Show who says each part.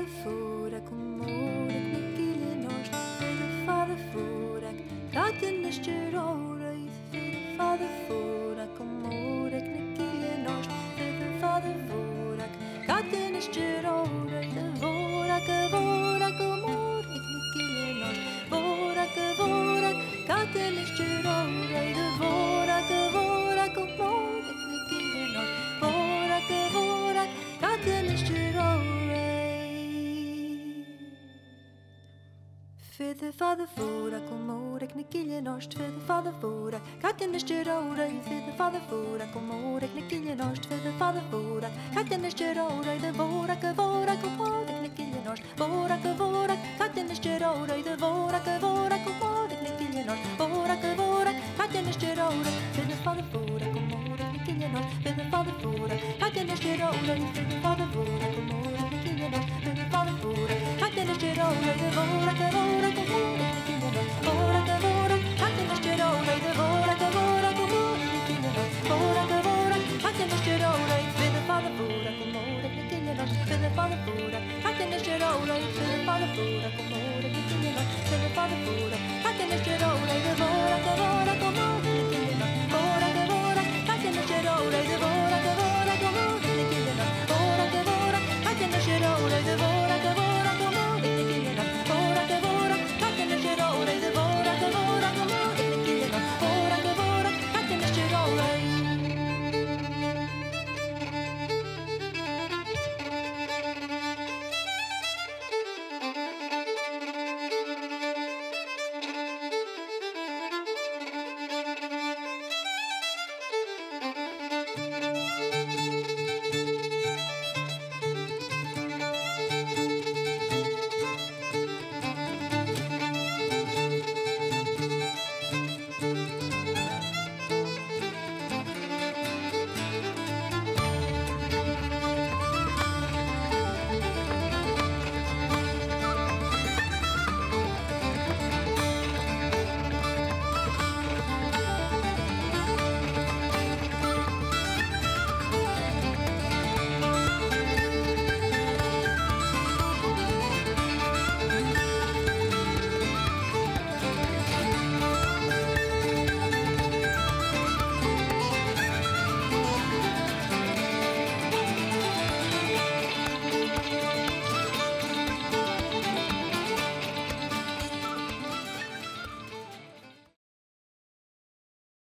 Speaker 1: Father Forak Morak Nikilinost Fede Father Forak Katten is Jeroid Fede Father Forak Morak Nikilinost Fede Father Forak Katten is Jeroid Vorak Vorak Morak Nikilinost Vorak Vorak Katten is Jeroid Vorak Vorak Morak Nikilinost Vorak Vorak Katten is Jeroid Fede Father Forak Morak Nikilinost Fede Father Forak Katten is Jeroid Fede Father Forak Morak Nikilinost Fede Father Forak Katten is Jeroid Vorak Vorak Morak Nikilinost Vorak Vorak Katten is Jeroid Vorak Vorak